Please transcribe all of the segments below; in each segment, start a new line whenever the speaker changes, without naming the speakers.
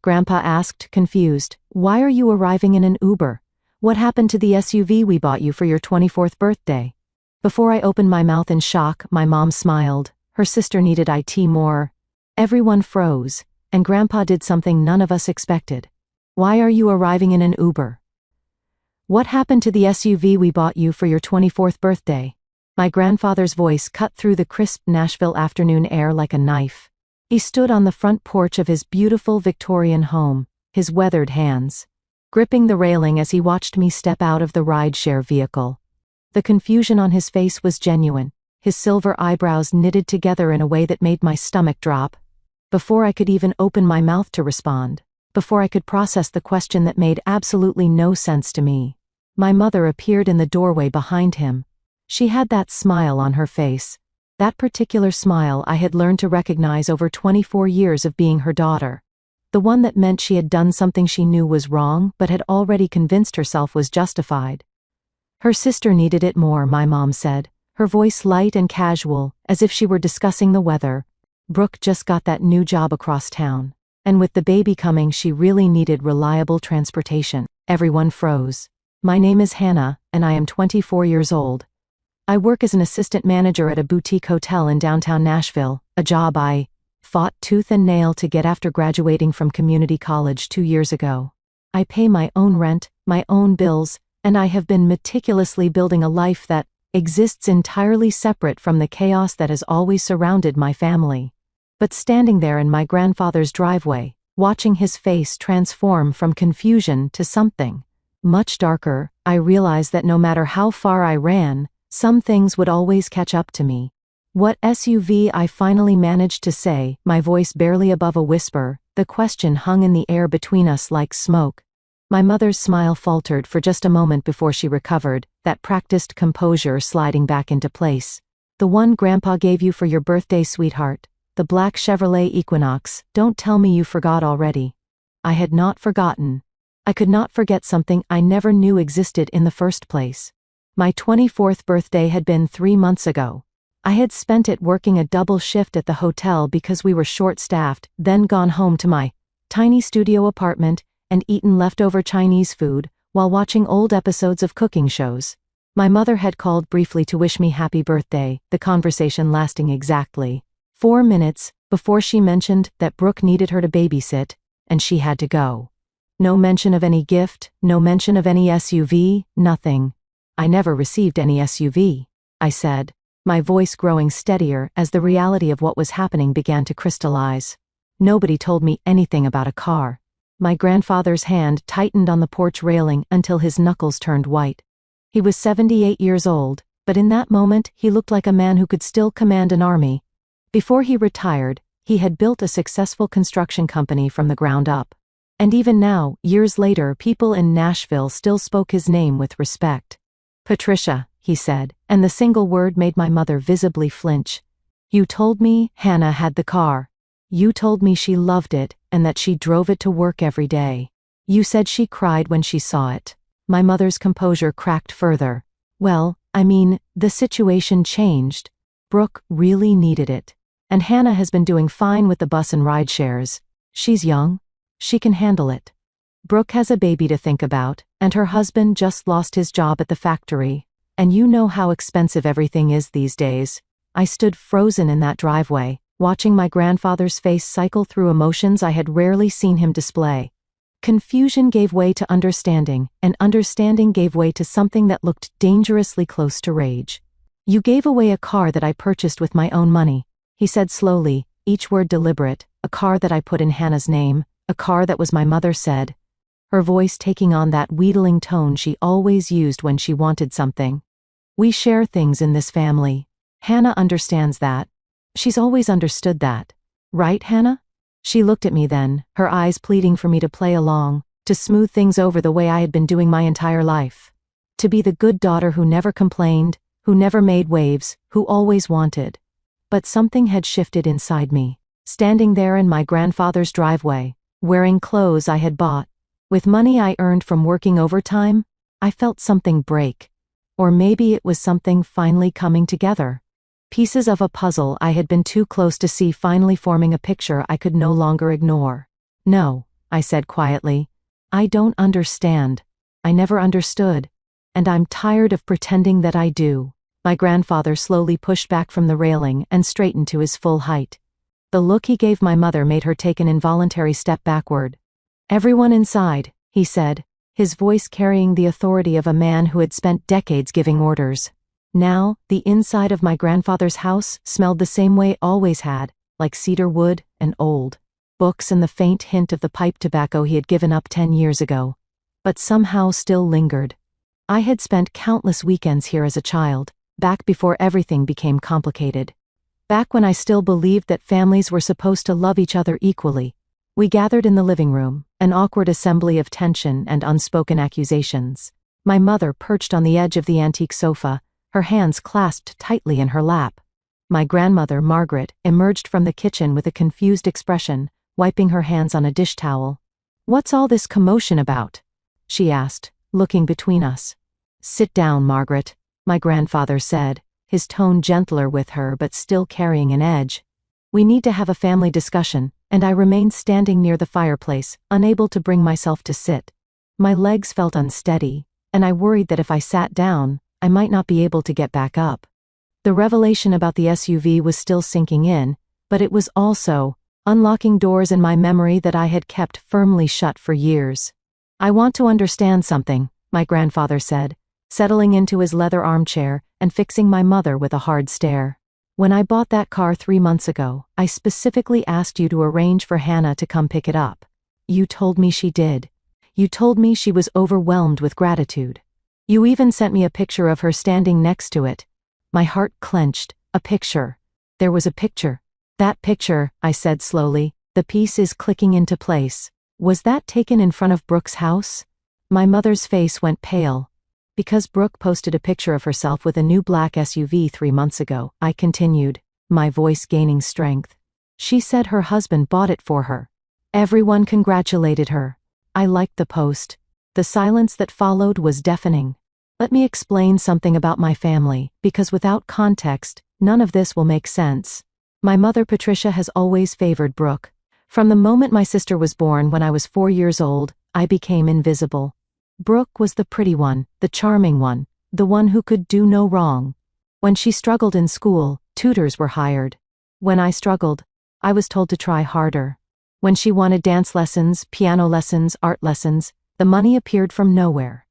Grandpa asked, confused. "Why are you arriving in an Uber? What happened to the SUV we bought you for your 24th birthday?" Before I opened my mouth in shock, my mom smiled. Her sister needed IT more. Everyone froze, and Grandpa did something none of us expected. "Why are you arriving in an Uber? What happened to the SUV we bought you for your 24th birthday?" My grandfather's voice cut through the crisp Nashville afternoon air like a knife. He stood on the front porch of his beautiful Victorian home, his weathered hands gripping the railing as he watched me step out of the rideshare vehicle. The confusion on his face was genuine, his silver eyebrows knitted together in a way that made my stomach drop. Before I could even open my mouth to respond, before I could process the question that made absolutely no sense to me, my mother appeared in the doorway behind him. She had that smile on her face, that particular smile I had learned to recognize over 24 years of being her daughter. The one that meant she had done something she knew was wrong but had already convinced herself was justified. Her sister needed it more, my mom said, her voice light and casual, as if she were discussing the weather. Brooke just got that new job across town, and with the baby coming she really needed reliable transportation. Everyone froze. "My name is Hannah, and I am 24 years old. I work as an assistant manager at a boutique hotel in downtown Nashville, a job I fought tooth and nail to get after graduating from community college 2 years ago. I pay my own rent, my own bills, and I have been meticulously building a life that exists entirely separate from the chaos that has always surrounded my family." But standing there in my grandfather's driveway, watching his face transform from confusion to something much darker, I realized that no matter how far I ran, some things would always catch up to me. "What SUV?" I finally managed to say, my voice barely above a whisper. The question hung in the air between us like smoke. My mother's smile faltered for just a moment before she recovered, that practiced composure sliding back into place. "The one Grandpa gave you for your birthday, sweetheart. The black Chevrolet Equinox. Don't tell me you forgot already." I had not forgotten. I could not forget something I never knew existed in the first place. My 24th birthday had been 3 months ago. I had spent it working a double shift at the hotel because we were short-staffed, then gone home to my tiny studio apartment and eaten leftover Chinese food while watching old episodes of cooking shows. My mother had called briefly to wish me happy birthday, the conversation lasting exactly 4 minutes before she mentioned that Brooke needed her to babysit, and she had to go. No mention of any gift, no mention of any SUV, nothing. "I never received any SUV," I said, my voice growing steadier as the reality of what was happening began to crystallize. "Nobody told me anything about a car." My grandfather's hand tightened on the porch railing until his knuckles turned white. He was 78 years old, but in that moment he looked like a man who could still command an army. Before he retired, he had built a successful construction company from the ground up. And even now, years later, people in Nashville still spoke his name with respect. "Patricia," he said, and the single word made my mother visibly flinch. "You told me Hannah had the car. You told me she loved it and that she drove it to work every day. You said she cried when she saw it." My mother's composure cracked further. "Well, I mean, the situation changed. Brooke really needed it. And Hannah has been doing fine with the bus and ride shares. She's young. She can handle it. Brooke has a baby to think about, and her husband just lost his job at the factory. And you know how expensive everything is these days." I stood frozen in that driveway, watching my grandfather's face cycle through emotions I had rarely seen him display. Confusion gave way to understanding, and understanding gave way to something that looked dangerously close to rage. "You gave away a car that I purchased with my own money," he said slowly, each word deliberate. "A car that I put in Hannah's name, a car that was my mother said," her voice taking on that wheedling tone she always used when she wanted something. "We share things in this family. Hannah understands that. She's always understood that. Right, Hannah?" She looked at me then, her eyes pleading for me to play along, to smooth things over the way I had been doing my entire life. To be the good daughter who never complained, who never made waves, who always wanted. But something had shifted inside me. Standing there in my grandfather's driveway, wearing clothes I had bought, with money I earned from working overtime, I felt something break. Or maybe it was something finally coming together. Pieces of a puzzle I had been too close to see finally forming a picture I could no longer ignore. "No," I said quietly. I don't understand. I never understood. And I'm tired of pretending that I do. My grandfather slowly pushed back from the railing and straightened to his full height. The look he gave my mother made her take an involuntary step backward. Everyone inside, he said, his voice carrying the authority of a man who had spent decades giving orders. Now, the inside of my grandfather's house smelled the same way it always had, like cedar wood and old books and the faint hint of the pipe tobacco he had given up 10 years ago. But somehow still lingered. I had spent countless weekends here as a child, back before everything became complicated. Back when I still believed that families were supposed to love each other equally. We gathered in the living room, an awkward assembly of tension and unspoken accusations. My mother perched on the edge of the antique sofa, her hands clasped tightly in her lap. My grandmother, Margaret, emerged from the kitchen with a confused expression, wiping her hands on a dish towel. "What's all this commotion about?" she asked, looking between us. "Sit down, Margaret," my grandfather said, his tone gentler with her but still carrying an edge. "We need to have a family discussion," and I remained standing near the fireplace, unable to bring myself to sit. My legs felt unsteady, and I worried that if I sat down, I might not be able to get back up. The revelation about the SUV was still sinking in, but it was also unlocking doors in my memory that I had kept firmly shut for years. "I want to understand something," my grandfather said, settling into his leather armchair and fixing my mother with a hard stare. "When I bought that car 3 months ago, I specifically asked you to arrange for Hannah to come pick it up. You told me she did. You told me she was overwhelmed with gratitude. You even sent me a picture of her standing next to it." My heart clenched. A picture. There was a picture. "That picture," I said slowly, "the piece is clicking into place. Was that taken in front of Brooke's house?" My mother's face went pale. "Because Brooke posted a picture of herself with a new black SUV 3 months ago," I continued, my voice gaining strength. "She said her husband bought it for her. Everyone congratulated her. I liked the post." The silence that followed was deafening. Let me explain something about my family, because without context, none of this will make sense. My mother Patricia has always favored Brooke. From the moment my sister was born when I was 4 years old, I became invisible. Brooke was the pretty one, the charming one, the one who could do no wrong. When she struggled in school, tutors were hired. When I struggled, I was told to try harder. When she wanted dance lessons, piano lessons, art lessons, the money appeared from nowhere.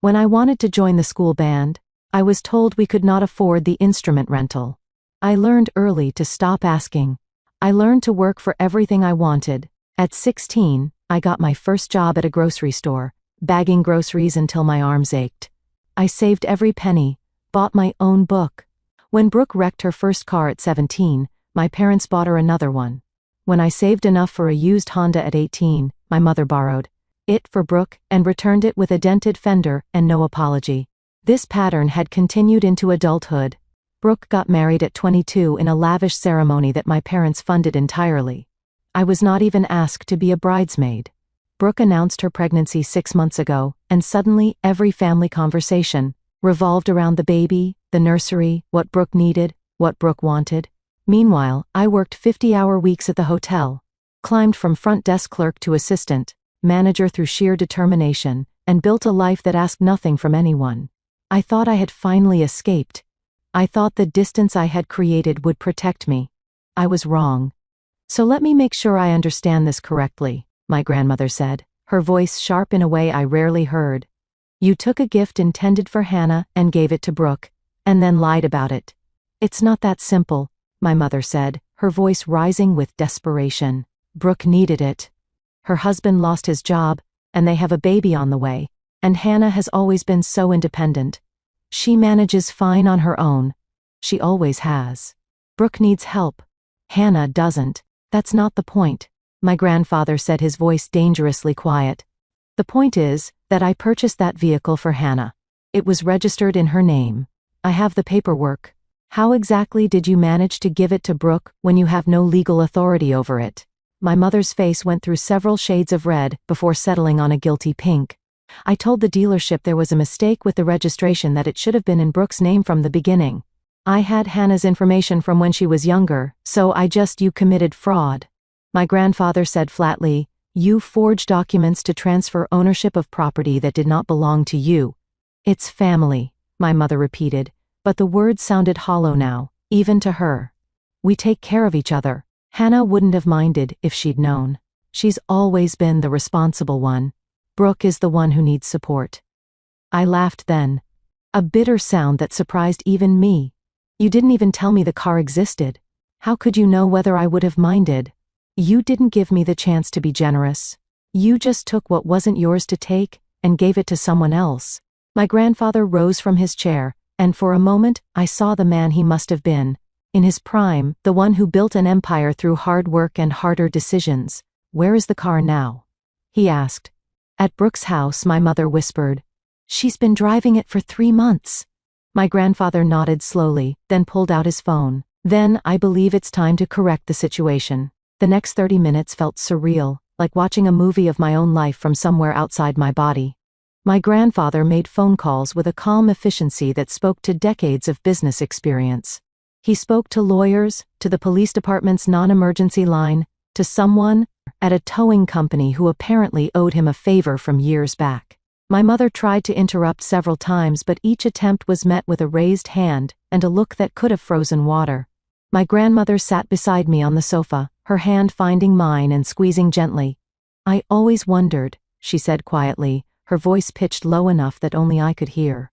When I wanted to join the school band, I was told we could not afford the instrument rental. I learned early to stop asking. I learned to work for everything I wanted. At 16, I got my first job at a grocery store, bagging groceries until my arms ached. I saved every penny, bought my own book. When Brooke wrecked her first car at 17, my parents bought her another one. When I saved enough for a used Honda at 18, my mother borrowed it for Brooke and returned it with a dented fender and no apology. This pattern had continued into adulthood. Brooke got married at 22 in a lavish ceremony that my parents funded entirely. I was not even asked to be a bridesmaid. Brooke announced her pregnancy 6 months ago, and suddenly every family conversation revolved around the baby, the nursery, what Brooke needed, what Brooke wanted. Meanwhile, I worked 50-hour weeks at the hotel, climbed from front desk clerk to assistant manager through sheer determination, and built a life that asked nothing from anyone. I thought I had finally escaped. I thought the distance I had created would protect me. I was wrong. "So let me make sure I understand this correctly," my grandmother said, her voice sharp in a way I rarely heard. "You took a gift intended for Hannah and gave it to Brooke, and then lied about it." "It's not that simple," my mother said, her voice rising with desperation. "Brooke needed it. Her husband lost his job, and they have a baby on the way, and Hannah has always been so independent. She manages fine on her own. She always has. Brooke needs help. Hannah doesn't. That's not the point," my grandfather said, his voice dangerously quiet. "The point is that I purchased that vehicle for Hannah. It was registered in her name. I have the paperwork. How exactly did you manage to give it to Brooke when you have no legal authority over it?" My mother's face went through several shades of red before settling on a guilty pink. "I told the dealership there was a mistake with the registration, that it should have been in Brooke's name from the beginning. I had Hannah's information from when she was younger, so you committed fraud," my grandfather said flatly. You forged documents to transfer ownership of property that did not belong to you. It's family, my mother repeated, but the words sounded hollow now, even to her. We take care of each other. Hannah wouldn't have minded if she'd known. She's always been the responsible one. Brooke is the one who needs support. I laughed then. A bitter sound that surprised even me. You didn't even tell me the car existed. How could you know whether I would have minded? You didn't give me the chance to be generous. You just took what wasn't yours to take and gave it to someone else. My grandfather rose from his chair, and for a moment I saw the man he must have been. In his prime, the one who built an empire through hard work and harder decisions. Where is the car now? He asked. At Brooke's house, my mother whispered. She's been driving it for 3 months. My grandfather nodded slowly, then pulled out his phone. Then I believe it's time to correct the situation. The next 30 minutes felt surreal, like watching a movie of my own life from somewhere outside my body. My grandfather made phone calls with a calm efficiency that spoke to decades of business experience. He spoke to lawyers, to the police department's non-emergency line, to someone at a towing company who apparently owed him a favor from years back. My mother tried to interrupt several times, but each attempt was met with a raised hand and a look that could have frozen water. My grandmother sat beside me on the sofa, her hand finding mine and squeezing gently. I always wondered, she said quietly, her voice pitched low enough that only I could hear.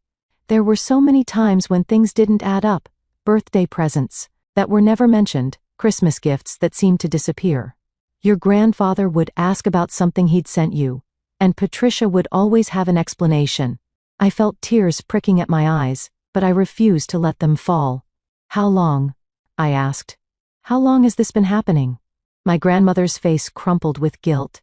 There were so many times when things didn't add up. Birthday presents that were never mentioned, Christmas gifts that seemed to disappear. Your grandfather would ask about something he'd sent you, and Patricia would always have an explanation. I felt tears pricking at my eyes, but I refused to let them fall. How long? I asked. How long has this been happening? My grandmother's face crumpled with guilt.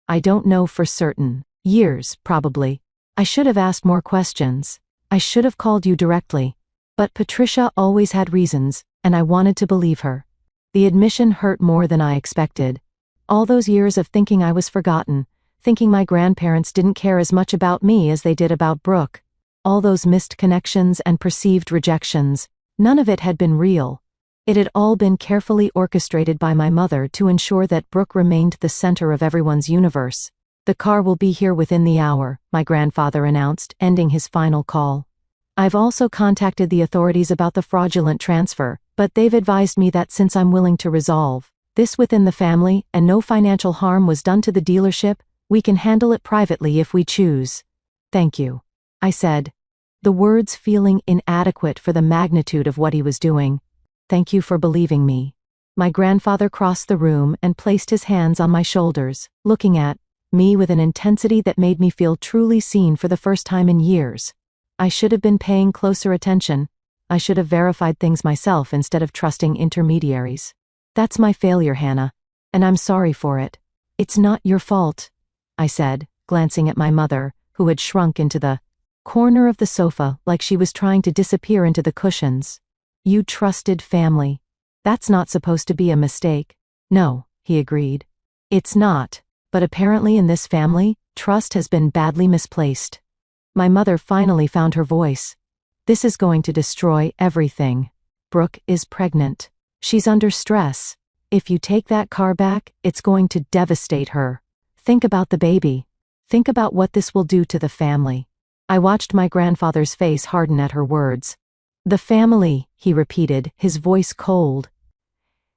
I don't know for certain. Years, probably. I should have asked more questions. I should have called you directly. But Patricia always had reasons, and I wanted to believe her. The admission hurt more than I expected. All those years of thinking I was forgotten, thinking my grandparents didn't care as much about me as they did about Brooke. All those missed connections and perceived rejections, none of it had been real. It had all been carefully orchestrated by my mother to ensure that Brooke remained the center of everyone's universe. The car will be here within the hour, my grandfather announced, ending his final call. I've also contacted the authorities about the fraudulent transfer, but they've advised me that since I'm willing to resolve this within the family and no financial harm was done to the dealership, we can handle it privately if we choose. Thank you, I said, the words feeling inadequate for the magnitude of what he was doing. Thank you for believing me. My grandfather crossed the room and placed his hands on my shoulders, looking at me with an intensity that made me feel truly seen for the first time in years. I should have been paying closer attention. I should have verified things myself instead of trusting intermediaries. That's my failure, Hannah, and I'm sorry for it. It's not your fault, I said, glancing at my mother, who had shrunk into the corner of the sofa like she was trying to disappear into the cushions. You trusted family. That's not supposed to be a mistake. No, he agreed. It's not, but apparently in this family, trust has been badly misplaced. My mother finally found her voice. This is going to destroy everything. Brooke is pregnant. She's under stress. If you take that car back, it's going to devastate her. Think about the baby. Think about what this will do to the family. I watched my grandfather's face harden at her words. The family, he repeated, his voice cold.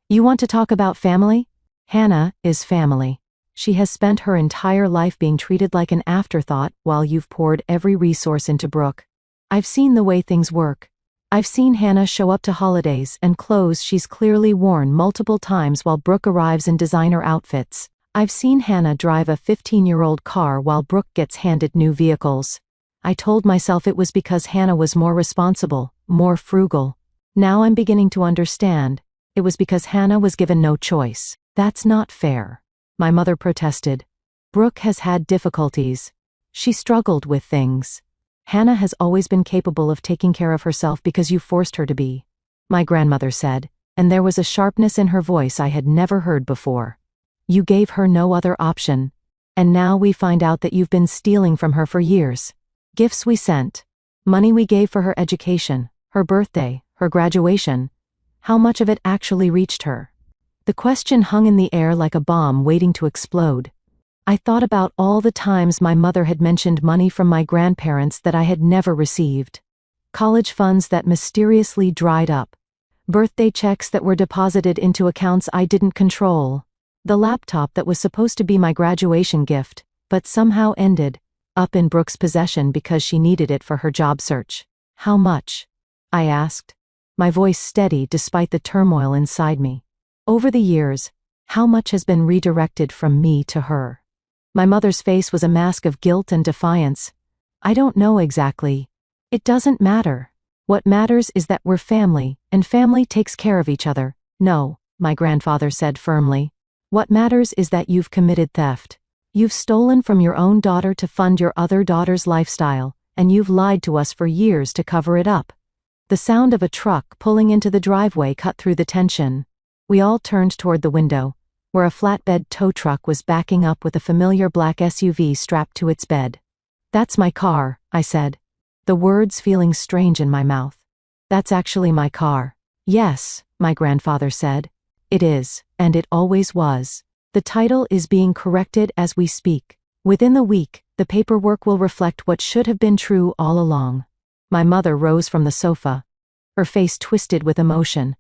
You want to talk about family? Hannah is family. She has spent her entire life being treated like an afterthought while you've poured every resource into Brooke. I've seen the way things work. I've seen Hannah show up to holidays and clothes she's clearly worn multiple times while Brooke arrives in designer outfits. I've seen Hannah drive a 15-year-old car while Brooke gets handed new vehicles. I told myself it was because Hannah was more responsible, more frugal. Now I'm beginning to understand. It was because Hannah was given no choice. That's not fair. My mother protested. Brooke has had difficulties. She struggled with things. Hannah has always been capable of taking care of herself because you forced her to be, my grandmother said, and there was a sharpness in her voice I had never heard before. You gave her no other option. And now we find out that you've been stealing from her for years. Gifts we sent. Money we gave for her education, her birthday, her graduation. How much of it actually reached her? The question hung in the air like a bomb waiting to explode. I thought about all the times my mother had mentioned money from my grandparents that I had never received. College funds that mysteriously dried up. Birthday checks that were deposited into accounts I didn't control. The laptop that was supposed to be my graduation gift, but somehow ended up in Brooke's possession because she needed it for her job search. How much? I asked, my voice steady despite the turmoil inside me. Over the years, how much has been redirected from me to her? My mother's face was a mask of guilt and defiance. I don't know exactly. It doesn't matter. What matters is that we're family, and family takes care of each other. No, my grandfather said firmly. What matters is that you've committed theft. You've stolen from your own daughter to fund your other daughter's lifestyle, and you've lied to us for years to cover it up. The sound of a truck pulling into the driveway cut through the tension. We all turned toward the window, where a flatbed tow truck was backing up with a familiar black SUV strapped to its bed. That's my car, I said, the words feeling strange in my mouth. That's actually my car. Yes, my grandfather said. It is, and it always was. The title is being corrected as we speak. Within the week, the paperwork will reflect what should have been true all along. My mother rose from the sofa, her face twisted with emotion.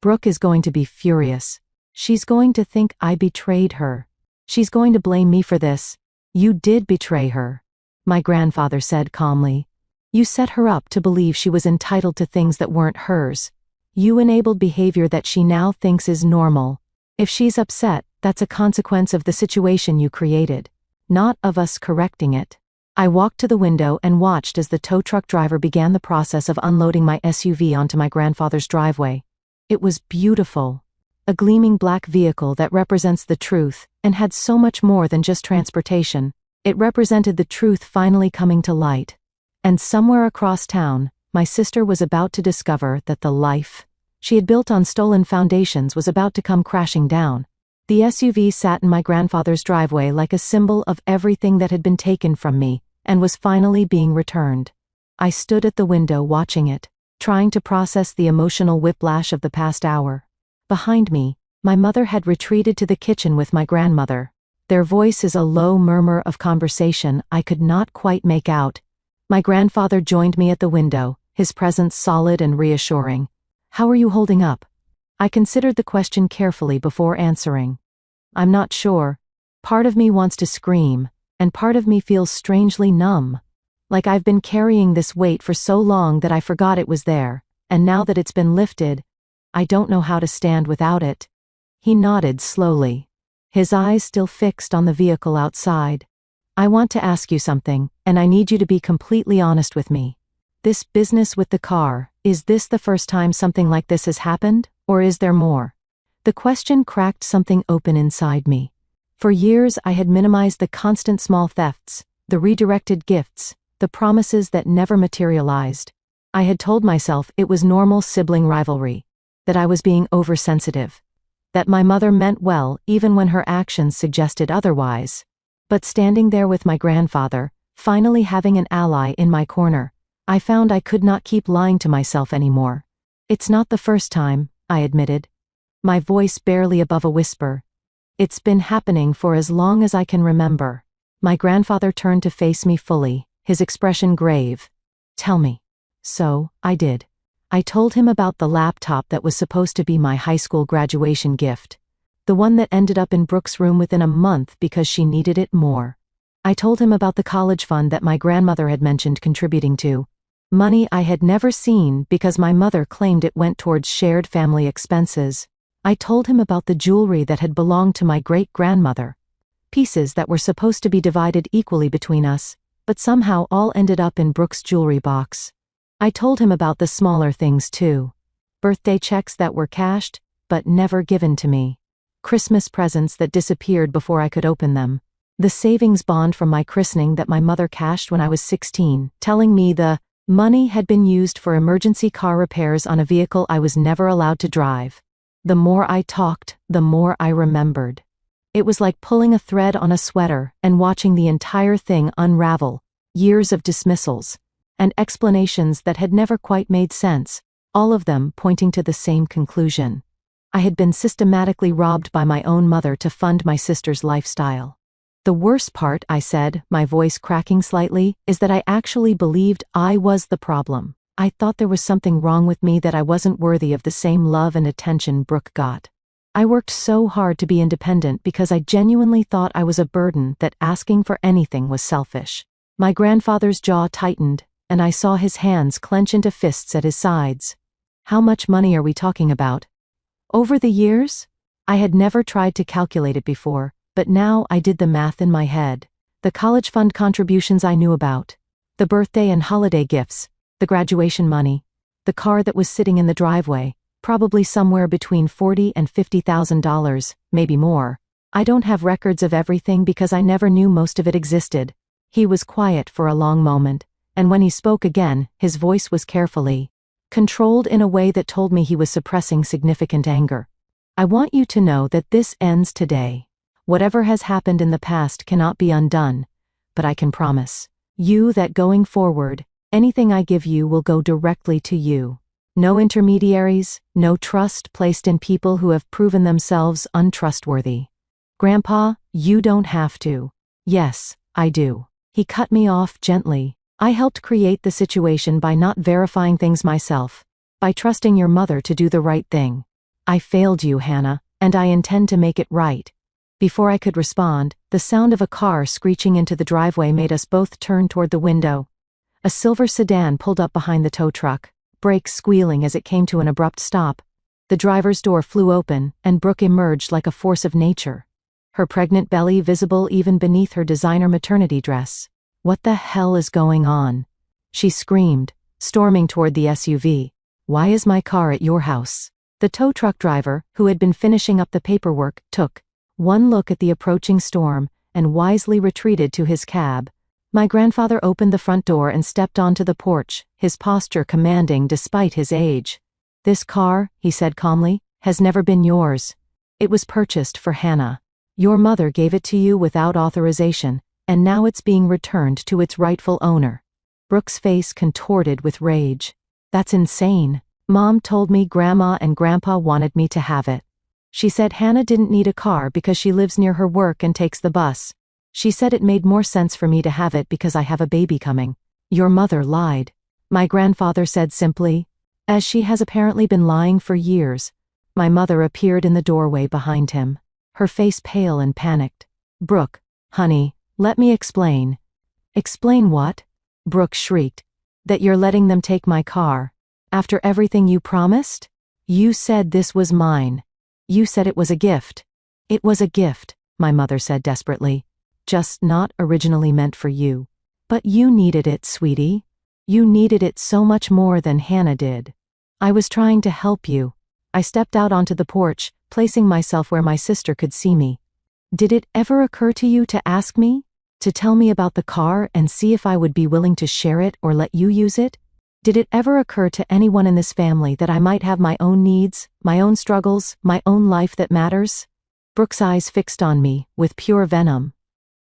Brooke is going to be furious. She's going to think I betrayed her. She's going to blame me for this. You did betray her, my grandfather said calmly. You set her up to believe she was entitled to things that weren't hers. You enabled behavior that she now thinks is normal. If she's upset, that's a consequence of the situation you created, not of us correcting it. I walked to the window and watched as the tow truck driver began the process of unloading my SUV onto my grandfather's driveway. It was beautiful. A gleaming black vehicle that represents the truth, and had so much more than just transportation. It represented the truth finally coming to light. And somewhere across town, my sister was about to discover that the life she had built on stolen foundations was about to come crashing down. The SUV sat in my grandfather's driveway like a symbol of everything that had been taken from me, and was finally being returned. I stood at the window watching it, trying to process the emotional whiplash of the past hour. Behind me, my mother had retreated to the kitchen with my grandmother. Their voice is a low murmur of conversation I could not quite make out. My grandfather joined me at the window, his presence solid and reassuring. How are you holding up? I considered the question carefully before answering. I'm not sure. Part of me wants to scream, and part of me feels strangely numb. Like I've been carrying this weight for so long that I forgot it was there, and now that it's been lifted, I don't know how to stand without it. He nodded slowly, his eyes still fixed on the vehicle outside. I want to ask you something, and I need you to be completely honest with me. This business with the car, is this the first time something like this has happened, or is there more? The question cracked something open inside me. For years I had minimized the constant small thefts, the redirected gifts, the promises that never materialized. I had told myself it was normal sibling rivalry, that I was being oversensitive, that my mother meant well even when her actions suggested otherwise. But standing there with my grandfather, finally having an ally in my corner, I found I could not keep lying to myself anymore. It's not the first time, I admitted, my voice barely above a whisper. It's been happening for as long as I can remember. My grandfather turned to face me fully, his expression grave. Tell me. So, I did. I told him about the laptop that was supposed to be my high school graduation gift. The one that ended up in Brooke's room within a month because she needed it more. I told him about the college fund that my grandmother had mentioned contributing to. Money I had never seen because my mother claimed it went towards shared family expenses. I told him about the jewelry that had belonged to my great-grandmother. Pieces that were supposed to be divided equally between us, but somehow all ended up in Brooke's jewelry box. I told him about the smaller things too. Birthday checks that were cashed, but never given to me. Christmas presents that disappeared before I could open them. The savings bond from my christening that my mother cashed when I was 16, telling me the money had been used for emergency car repairs on a vehicle I was never allowed to drive. The more I talked, the more I remembered. It was like pulling a thread on a sweater and watching the entire thing unravel. Years of dismissals and explanations that had never quite made sense, all of them pointing to the same conclusion. I had been systematically robbed by my own mother to fund my sister's lifestyle. The worst part, I said, my voice cracking slightly, is that I actually believed I was the problem. I thought there was something wrong with me, that I wasn't worthy of the same love and attention Brooke got. I worked so hard to be independent because I genuinely thought I was a burden, that asking for anything was selfish. My grandfather's jaw tightened, and I saw his hands clench into fists at his sides. How much money are we talking about? Over the years? I had never tried to calculate it before, but now I did the math in my head. The college fund contributions I knew about, the birthday and holiday gifts, the graduation money, the car that was sitting in the driveway, probably somewhere between $40,000 and $50,000, maybe more. I don't have records of everything because I never knew most of it existed. He was quiet for a long moment, and when he spoke again, his voice was carefully controlled in a way that told me he was suppressing significant anger. I want you to know that this ends today. Whatever has happened in the past cannot be undone, but I can promise you that going forward, anything I give you will go directly to you. No intermediaries, no trust placed in people who have proven themselves untrustworthy. Grandpa, you don't have to. Yes, I do. He cut me off gently. I helped create the situation by not verifying things myself, by trusting your mother to do the right thing. I failed you, Hannah, and I intend to make it right. Before I could respond, the sound of a car screeching into the driveway made us both turn toward the window. A silver sedan pulled up behind the tow truck, brakes squealing as it came to an abrupt stop. The driver's door flew open, and Brooke emerged like a force of nature, her pregnant belly visible even beneath her designer maternity dress. What the hell is going on? She screamed, storming toward the SUV. Why is my car at your house? The tow truck driver, who had been finishing up the paperwork, took one look at the approaching storm, and wisely retreated to his cab. My grandfather opened the front door and stepped onto the porch, his posture commanding despite his age. This car, he said calmly, has never been yours. It was purchased for Hannah. Your mother gave it to you without authorization, and now it's being returned to its rightful owner. Brooke's face contorted with rage. That's insane. Mom told me Grandma and Grandpa wanted me to have it. She said Hannah didn't need a car because she lives near her work and takes the bus. She said it made more sense for me to have it because I have a baby coming. Your mother lied. My grandfather said simply, as she has apparently been lying for years. My mother appeared in the doorway behind him, her face pale and panicked. Brooke, honey, let me explain. Explain what? Brooke shrieked. That you're letting them take my car. After everything you promised? You said this was mine. You said it was a gift. It was a gift, my mother said desperately. Just not originally meant for you. But you needed it, sweetie. You needed it so much more than Hannah did. I was trying to help you. I stepped out onto the porch, placing myself where my sister could see me. Did it ever occur to you to ask me? To tell me about the car and see if I would be willing to share it or let you use it? Did it ever occur to anyone in this family that I might have my own needs, my own struggles, my own life that matters? Brooke's eyes fixed on me, with pure venom.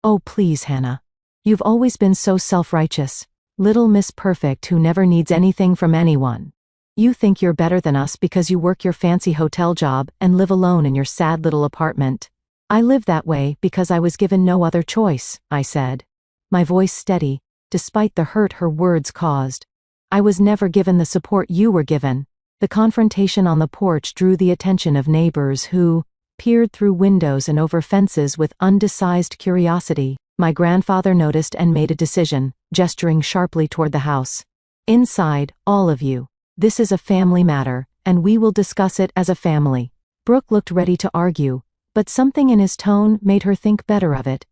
Oh please, Hannah. You've always been so self-righteous. Little Miss Perfect who never needs anything from anyone. You think you're better than us because you work your fancy hotel job and live alone in your sad little apartment. I live that way because I was given no other choice, I said. My voice steady, despite the hurt her words caused. I was never given the support you were given. The confrontation on the porch drew the attention of neighbors who peered through windows and over fences with undisguised curiosity. My grandfather noticed and made a decision, gesturing sharply toward the house. Inside, all of you. This is a family matter, and we will discuss it as a family. Brooke looked ready to argue, but something in his tone made her think better of it.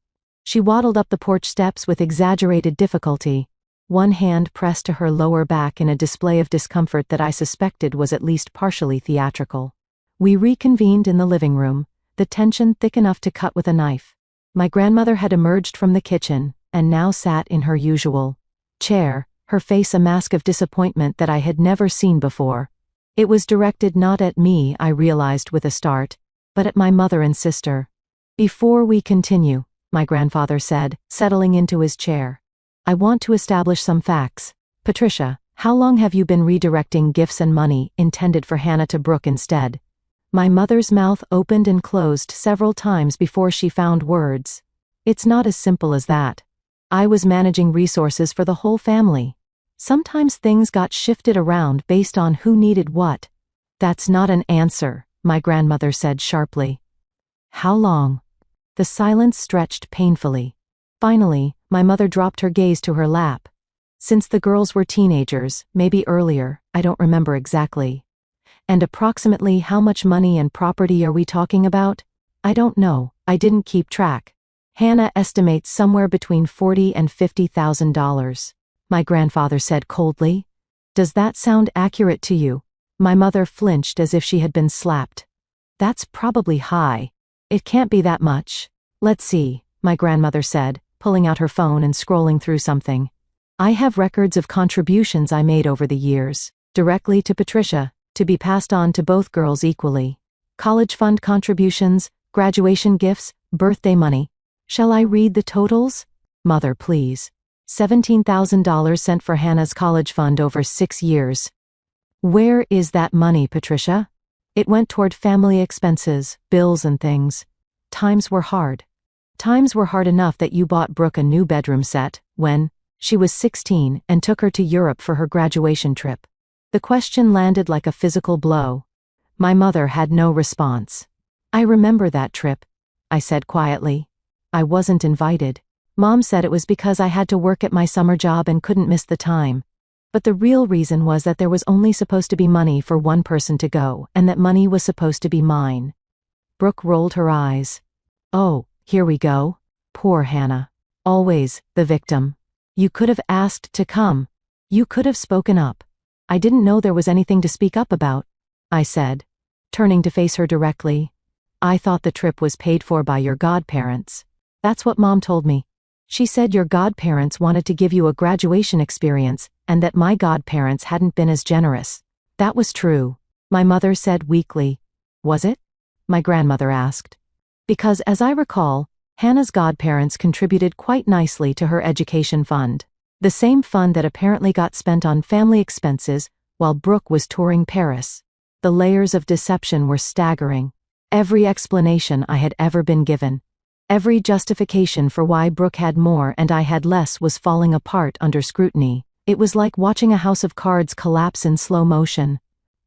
She waddled up the porch steps with exaggerated difficulty, one hand pressed to her lower back in a display of discomfort that I suspected was at least partially theatrical. We reconvened in the living room, the tension thick enough to cut with a knife. My grandmother had emerged from the kitchen, and now sat in her usual chair, her face a mask of disappointment that I had never seen before. It was directed not at me, I realized with a start, but at my mother and sister. Before we continue, my grandfather said, settling into his chair, I want to establish some facts. Patricia, how long have you been redirecting gifts and money intended for Hannah to Brooke instead? My mother's mouth opened and closed several times before she found words. It's not as simple as that. I was managing resources for the whole family. Sometimes things got shifted around based on who needed what. That's not an answer, my grandmother said sharply. How long? The silence stretched painfully. Finally, my mother dropped her gaze to her lap. Since the girls were teenagers, maybe earlier, I don't remember exactly. And approximately how much money and property are we talking about? I don't know, I didn't keep track. Hannah estimates somewhere between $40,000 and $50,000. My grandfather said coldly. Does that sound accurate to you? My mother flinched as if she had been slapped. That's probably high. It can't be that much. Let's see, my grandmother said, pulling out her phone and scrolling through something. I have records of contributions I made over the years, directly to Patricia, to be passed on to both girls equally. College fund contributions, graduation gifts, birthday money. Shall I read the totals? Mother, please. $17,000 sent for Hannah's college fund over 6 years. Where is that money, Patricia? It went toward family expenses, bills and things. Times were hard. Times were hard enough that you bought Brooke a new bedroom set, when she was 16, and took her to Europe for her graduation trip. The question landed like a physical blow. My mother had no response. I remember that trip, I said quietly. I wasn't invited. Mom said it was because I had to work at my summer job and couldn't miss the time. But the real reason was that there was only supposed to be money for one person to go, and that money was supposed to be mine. Brooke rolled her eyes. Oh, here we go. Poor Hannah. Always the victim. You could have asked to come. You could have spoken up. I didn't know there was anything to speak up about, I said, turning to face her directly. I thought the trip was paid for by your godparents. That's what Mom told me. She said your godparents wanted to give you a graduation experience, and that my godparents hadn't been as generous. That was true, my mother said weakly. Was it? My grandmother asked. Because as I recall, Hannah's godparents contributed quite nicely to her education fund. The same fund that apparently got spent on family expenses while Brooke was touring Paris. The layers of deception were staggering. Every explanation I had ever been given, every justification for why Brooke had more and I had less was falling apart under scrutiny. It was like watching a house of cards collapse in slow motion,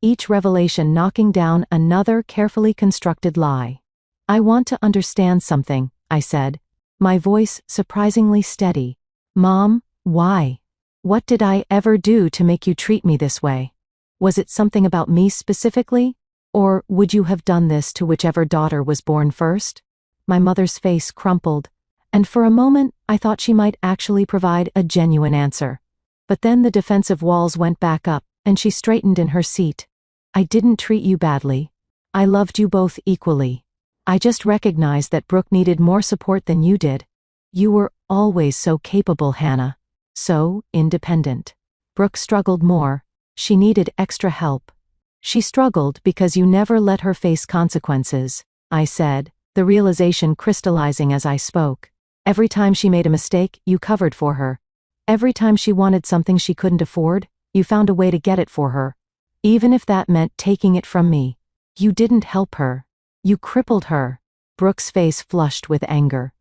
each revelation knocking down another carefully constructed lie. I want to understand something, I said, my voice surprisingly steady. Mom, why? What did I ever do to make you treat me this way? Was it something about me specifically? Or would you have done this to whichever daughter was born first? My mother's face crumpled, and for a moment I thought she might actually provide a genuine answer. But then the defensive walls went back up, and she straightened in her seat. I didn't treat you badly. I loved you both equally. I just recognized that Brooke needed more support than you did. You were always so capable, Hannah. So independent. Brooke struggled more. She needed extra help. She struggled because you never let her face consequences, I said, the realization crystallizing as I spoke. Every time she made a mistake, you covered for her. Every time she wanted something she couldn't afford, you found a way to get it for her. Even if that meant taking it from me. You didn't help her. You crippled her. Brooke's face flushed with anger.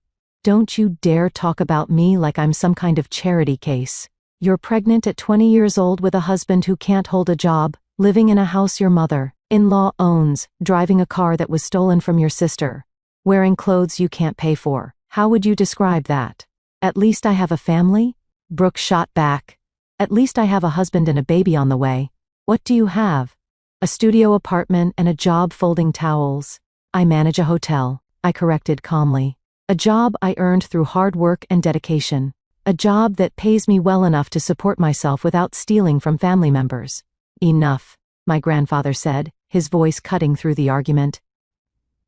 Don't you dare talk about me like I'm some kind of charity case. You're pregnant at 20 years old with a husband who can't hold a job, living in a house your mother-in-law owns, driving a car that was stolen from your sister, wearing clothes you can't pay for. How would you describe that? At least I have a family? Brooke shot back. At least I have a husband and a baby on the way. What do you have? A studio apartment and a job folding towels. I manage a hotel, I corrected calmly. A job I earned through hard work and dedication. A job that pays me well enough to support myself without stealing from family members. Enough, my grandfather said, his voice cutting through the argument.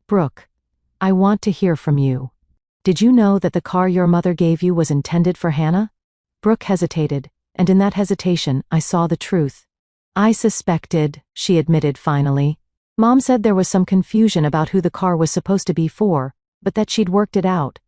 Brooke, I want to hear from you. Did you know that the car your mother gave you was intended for Hannah? Brooke hesitated, and in that hesitation I saw the truth. I suspected, she admitted finally. Mom said there was some confusion about who the car was supposed to be for, but that she'd worked it out.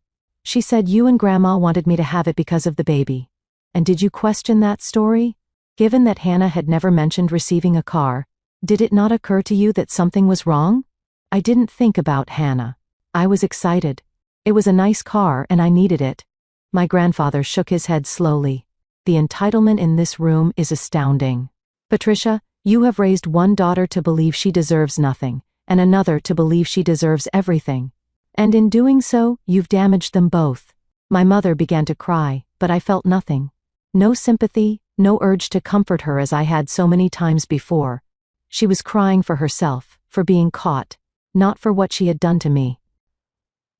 She said you and Grandma wanted me to have it because of the baby. And did you question that story? Given that Hannah had never mentioned receiving a car, did it not occur to you that something was wrong? I didn't think about Hannah. I was excited. It was a nice car and I needed it. My grandfather shook his head slowly. The entitlement in this room is astounding. Patricia, you have raised one daughter to believe she deserves nothing, and another to believe she deserves everything. And in doing so, you've damaged them both. My mother began to cry, but I felt nothing. No sympathy, no urge to comfort her as I had so many times before. She was crying for herself, for being caught, not for what she had done to me.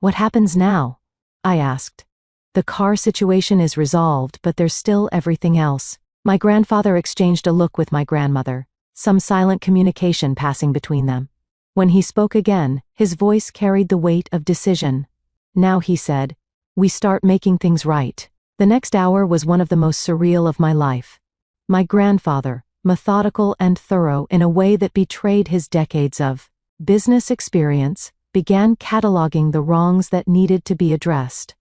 What happens now? I asked. The car situation is resolved, but there's still everything else. My grandfather exchanged a look with my grandmother, some silent communication passing between them. When he spoke again, his voice carried the weight of decision. Now he said, we start making things right. The next hour was one of the most surreal of my life. My grandfather, methodical and thorough in a way that betrayed his decades of business experience, began cataloging the wrongs that needed to be addressed.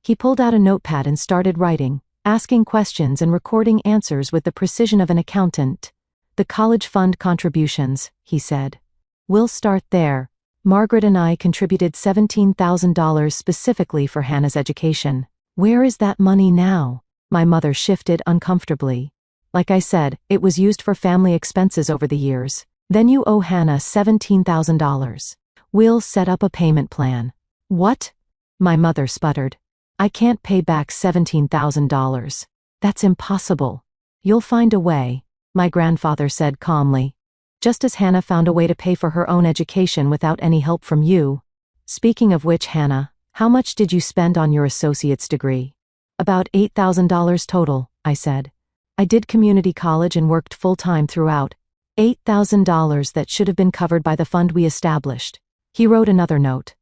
He pulled out a notepad and started writing, asking questions and recording answers with the precision of an accountant. The college fund contributions, he said. We'll start there. Margaret and I contributed $17,000 specifically for Hannah's education. Where is that money now? My mother shifted uncomfortably. Like I said, it was used for family expenses over the years. Then you owe Hannah $17,000. We'll set up a payment plan. What? My mother sputtered. I can't pay back $17,000. That's impossible. You'll find a way, my grandfather said calmly. Just as Hannah found a way to pay for her own education without any help from you. Speaking of which, Hannah, how much did you spend on your associate's degree? About $8,000 total, I said. I did community college and worked full-time throughout. $8,000 that should have been covered by the fund we established. He wrote another note.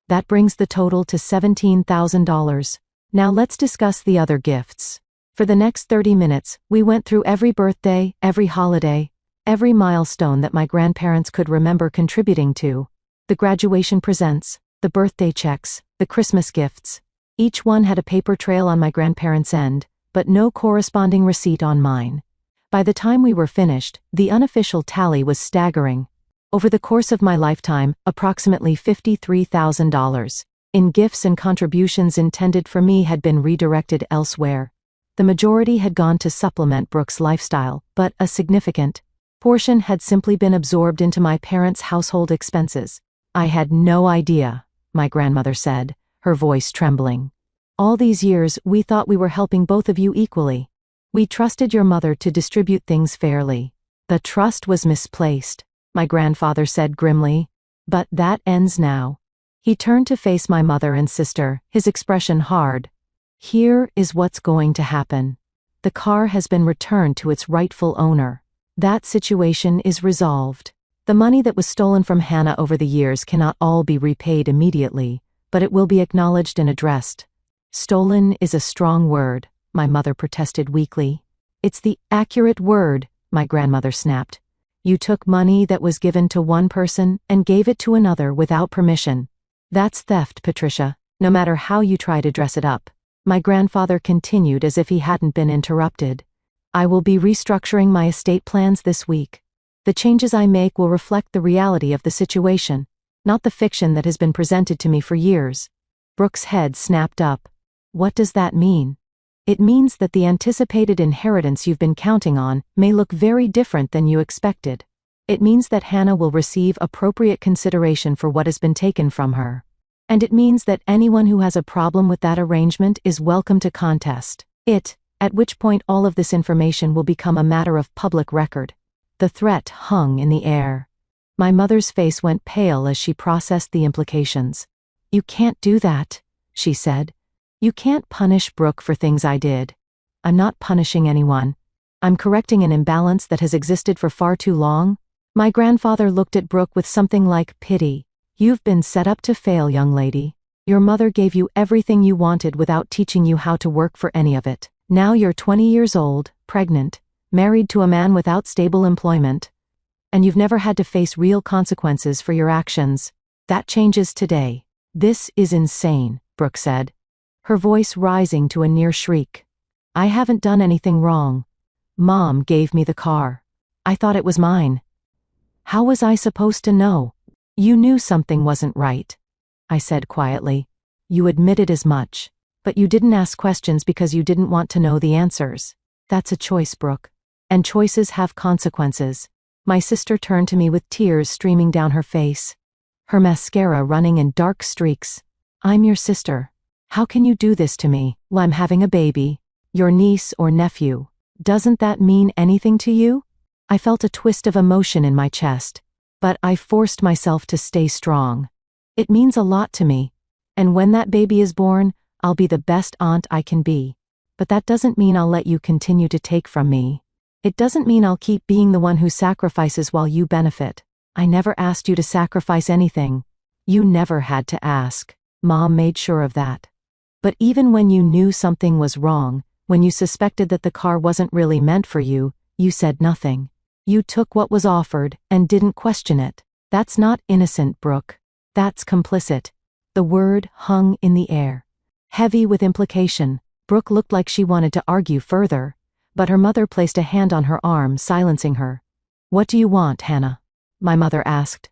That brings the total to $17,000. Now let's discuss the other gifts. For the next 30 minutes, we went through every birthday, every holiday, every milestone that my grandparents could remember contributing to. The graduation presents, the birthday checks, the Christmas gifts. Each one had a paper trail on my grandparents' end, but no corresponding receipt on mine. By the time we were finished, the unofficial tally was staggering. Over the course of my lifetime, approximately $53,000 in gifts and contributions intended for me had been redirected elsewhere. The majority had gone to supplement Brooke's lifestyle, but a significant portion had simply been absorbed into my parents' household expenses. I had no idea, my grandmother said, her voice trembling. All these years, we thought we were helping both of you equally. We trusted your mother to distribute things fairly. The trust was misplaced, my grandfather said grimly. But that ends now. He turned to face my mother and sister, his expression hard. Here is what's going to happen. The car has been returned to its rightful owner. That situation is resolved. The money that was stolen from Hannah over the years cannot all be repaid immediately, but it will be acknowledged and addressed. Stolen is a strong word, my mother protested weakly. It's the accurate word, my grandmother snapped. You took money that was given to one person and gave it to another without permission. That's theft, Patricia, no matter how you try to dress it up. My grandfather continued as if he hadn't been interrupted. I will be restructuring my estate plans this week. The changes I make will reflect the reality of the situation, not the fiction that has been presented to me for years. Brooke's head snapped up. What does that mean? It means that the anticipated inheritance you've been counting on may look very different than you expected. It means that Hannah will receive appropriate consideration for what has been taken from her. And it means that anyone who has a problem with that arrangement is welcome to contest it, at which point all of this information will become a matter of public record. The threat hung in the air. My mother's face went pale as she processed the implications. You can't do that, she said. You can't punish Brooke for things I did. I'm not punishing anyone. I'm correcting an imbalance that has existed for far too long. My grandfather looked at Brooke with something like pity. You've been set up to fail, young lady. Your mother gave you everything you wanted without teaching you how to work for any of it. Now you're 20 years old, pregnant, married to a man without stable employment, and you've never had to face real consequences for your actions. That changes today. This is insane, Brooke said, her voice rising to a near shriek. I haven't done anything wrong. Mom gave me the car. I thought it was mine. How was I supposed to know? You knew something wasn't right, I said quietly. You admitted as much. But you didn't ask questions because you didn't want to know the answers. That's a choice, Brooke. And choices have consequences. My sister turned to me with tears streaming down her face, her mascara running in dark streaks. I'm your sister. How can you do this to me while I'm having a baby? Your niece or nephew. Doesn't that mean anything to you? I felt a twist of emotion in my chest, but I forced myself to stay strong. It means a lot to me. And when that baby is born, I'll be the best aunt I can be. But that doesn't mean I'll let you continue to take from me. It doesn't mean I'll keep being the one who sacrifices while you benefit. I never asked you to sacrifice anything. You never had to ask. Mom made sure of that. But even when you knew something was wrong, when you suspected that the car wasn't really meant for you, you said nothing. You took what was offered and didn't question it. That's not innocent, Brooke. That's complicit. The word hung in the air, heavy with implication. Brooke looked like she wanted to argue further, but her mother placed a hand on her arm, silencing her. What do you want, Hannah? My mother asked.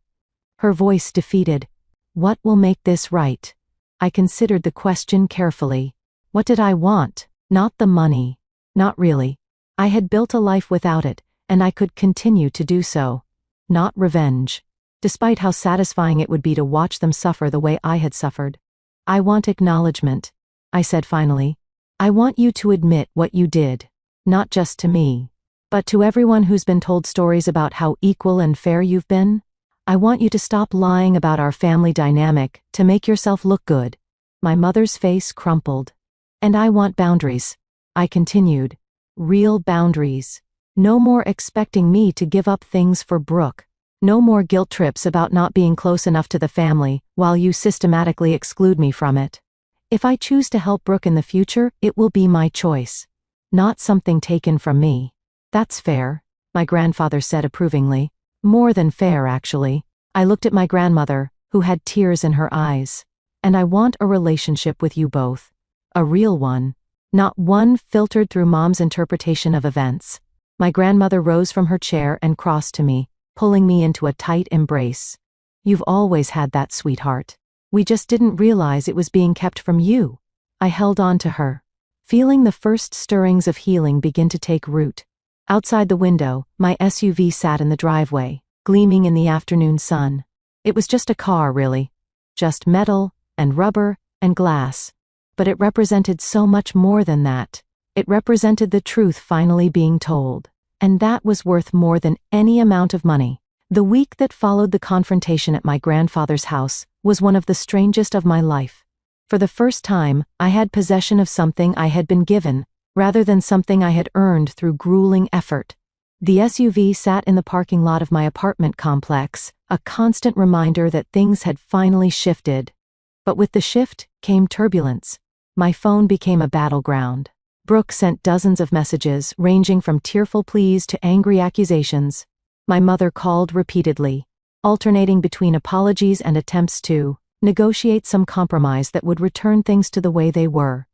Her voice defeated. What will make this right? I considered the question carefully. What did I want? Not the money. Not really. I had built a life without it, and I could continue to do so. Not revenge. Despite how satisfying it would be to watch them suffer the way I had suffered. I want acknowledgement, I said finally. I want you to admit what you did. Not just to me, but to everyone who's been told stories about how equal and fair you've been. I want you to stop lying about our family dynamic to make yourself look good. My mother's face crumpled. And I want boundaries, I continued. Real boundaries. No more expecting me to give up things for Brooke. No more guilt trips about not being close enough to the family while you systematically exclude me from it. If I choose to help Brooke in the future, it will be my choice. Not something taken from me. That's fair, my grandfather said approvingly. More than fair, actually. I looked at my grandmother, who had tears in her eyes. And I want a relationship with you both. A real one. Not one filtered through Mom's interpretation of events. My grandmother rose from her chair and crossed to me, pulling me into a tight embrace. You've always had that, sweetheart. We just didn't realize it was being kept from you. I held on to her, feeling the first stirrings of healing begin to take root. Outside the window, my SUV sat in the driveway, gleaming in the afternoon sun. It was just a car, really. Just metal, and rubber, and glass. But it represented so much more than that. It represented the truth finally being told. And that was worth more than any amount of money. The week that followed the confrontation at my grandfather's house was one of the strangest of my life. For the first time, I had possession of something I had been given, rather than something I had earned through grueling effort. The SUV sat in the parking lot of my apartment complex, a constant reminder that things had finally shifted. But with the shift came turbulence. My phone became a battleground. Brooke sent dozens of messages, ranging from tearful pleas to angry accusations. My mother called repeatedly, alternating between apologies and attempts to negotiate some compromise that would return things to the way they were.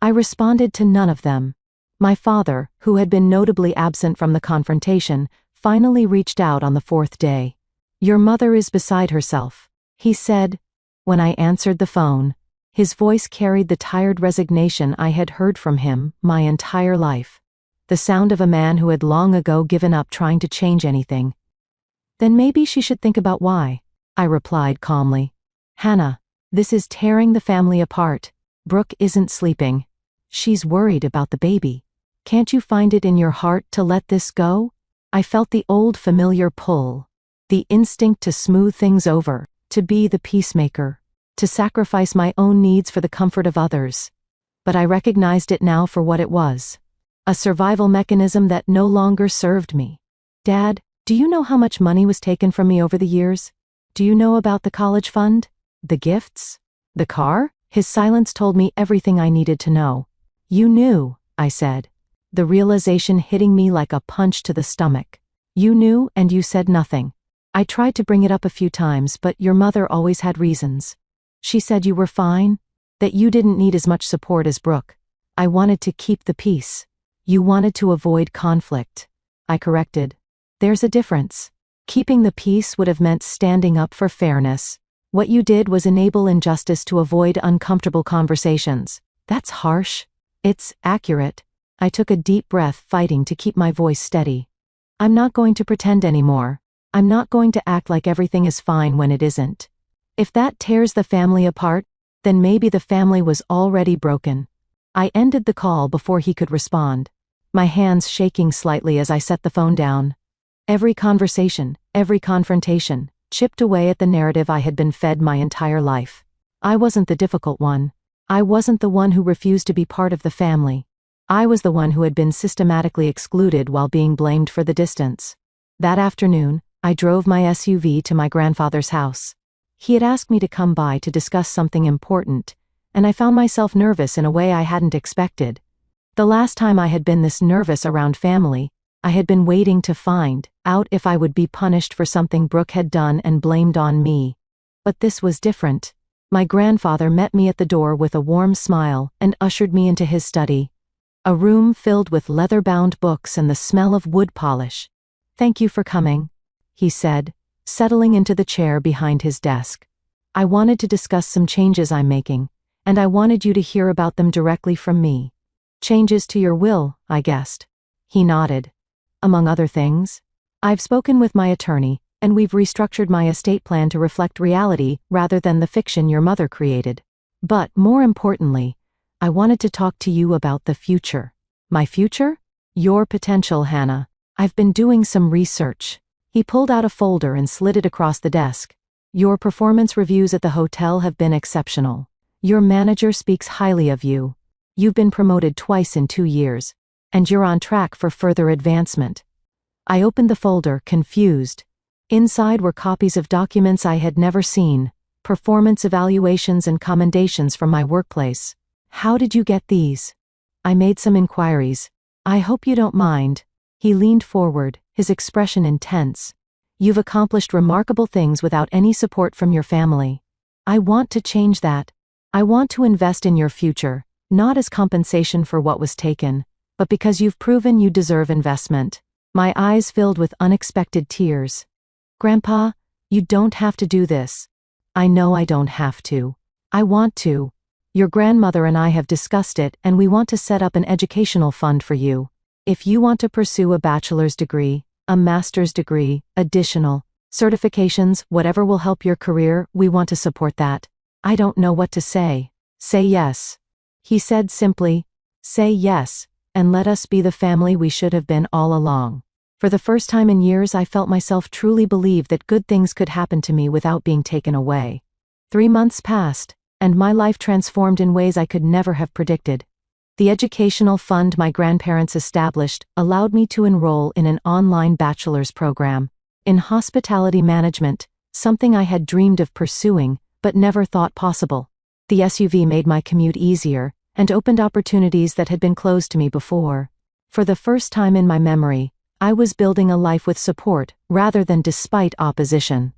I responded to none of them. My father, who had been notably absent from the confrontation, finally reached out on the fourth day. Your mother is beside herself, he said. When I answered the phone, his voice carried the tired resignation I had heard from him my entire life. The sound of a man who had long ago given up trying to change anything. Then maybe she should think about why, I replied calmly. Hannah, this is tearing the family apart. Brooke isn't sleeping. She's worried about the baby. Can't you find it in your heart to let this go? I felt the old familiar pull. The instinct to smooth things over, to be the peacemaker. To sacrifice my own needs for the comfort of others. But I recognized it now for what it was. A survival mechanism that no longer served me. Dad, do you know how much money was taken from me over the years? Do you know about the college fund? The gifts? The car? His silence told me everything I needed to know. You knew, I said. The realization hitting me like a punch to the stomach. You knew and you said nothing. I tried to bring it up a few times, but your mother always had reasons. She said you were fine, that you didn't need as much support as Brooke. I wanted to keep the peace. You wanted to avoid conflict. I corrected. There's a difference. Keeping the peace would have meant standing up for fairness. What you did was enable injustice to avoid uncomfortable conversations. That's harsh. It's accurate. I took a deep breath, fighting to keep my voice steady. I'm not going to pretend anymore. I'm not going to act like everything is fine when it isn't. If that tears the family apart, then maybe the family was already broken. I ended the call before he could respond, my hands shaking slightly as I set the phone down. Every conversation, every confrontation, chipped away at the narrative I had been fed my entire life. I wasn't the difficult one. I wasn't the one who refused to be part of the family. I was the one who had been systematically excluded while being blamed for the distance. That afternoon, I drove my SUV to my grandfather's house. He had asked me to come by to discuss something important, and I found myself nervous in a way I hadn't expected. The last time I had been this nervous around family, I had been waiting to find out if I would be punished for something Brooke had done and blamed on me. But this was different. My grandfather met me at the door with a warm smile and ushered me into his study. A room filled with leather-bound books and the smell of wood polish. "Thank you for coming," he said, settling into the chair behind his desk. "I wanted to discuss some changes I'm making, and I wanted you to hear about them directly from me." "Changes to your will," I guessed. He nodded. "Among other things. I've spoken with my attorney, and we've restructured my estate plan to reflect reality rather than the fiction your mother created. But, more importantly, I wanted to talk to you about the future." "My future?" "Your potential, Hannah. I've been doing some research." He pulled out a folder and slid it across the desk. "Your performance reviews at the hotel have been exceptional. Your manager speaks highly of you. You've been promoted twice in 2 years, and you're on track for further advancement." I opened the folder, confused. Inside were copies of documents I had never seen, performance evaluations and commendations from my workplace. "How did you get these?" I made some inquiries. "I hope you don't mind." He leaned forward, his expression intense. "You've accomplished remarkable things without any support from your family. I want to change that. I want to invest in your future, not as compensation for what was taken, but because you've proven you deserve investment." My eyes filled with unexpected tears. "Grandpa, you don't have to do this." "I know I don't have to. I want to. Your grandmother and I have discussed it, and we want to set up an educational fund for you. If you want to pursue a bachelor's degree, a master's degree, additional certifications, whatever will help your career, we want to support that." I don't know what to say. "Say yes." He said simply, "Say yes, and let us be the family we should have been all along." For the first time in years, I felt myself truly believe that good things could happen to me without being taken away. 3 months passed, and my life transformed in ways I could never have predicted. The educational fund my grandparents established allowed me to enroll in an online bachelor's program in hospitality management, something I had dreamed of pursuing but never thought possible. The SUV made my commute easier and opened opportunities that had been closed to me before. For the first time in my memory, I was building a life with support rather than despite opposition.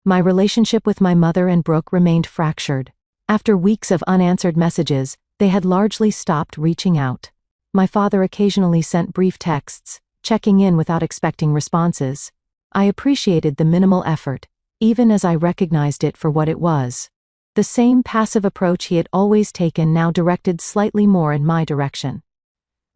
My relationship with my mother and Brooke remained fractured. After weeks of unanswered messages, they had largely stopped reaching out. My father occasionally sent brief texts, checking in without expecting responses. I appreciated the minimal effort, even as I recognized it for what it was. The same passive approach he had always taken now directed slightly more in my direction.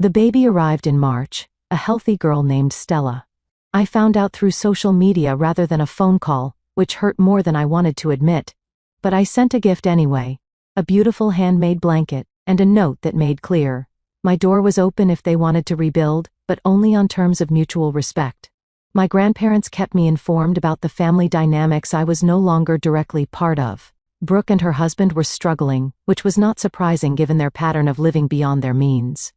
The baby arrived in March, a healthy girl named Stella. I found out through social media rather than a phone call, which hurt more than I wanted to admit. But I sent a gift anyway, a beautiful handmade blanket, and a note that made clear my door was open if they wanted to rebuild, but only on terms of mutual respect. My grandparents kept me informed about the family dynamics I was no longer directly part of. Brooke and her husband were struggling, which was not surprising given their pattern of living beyond their means.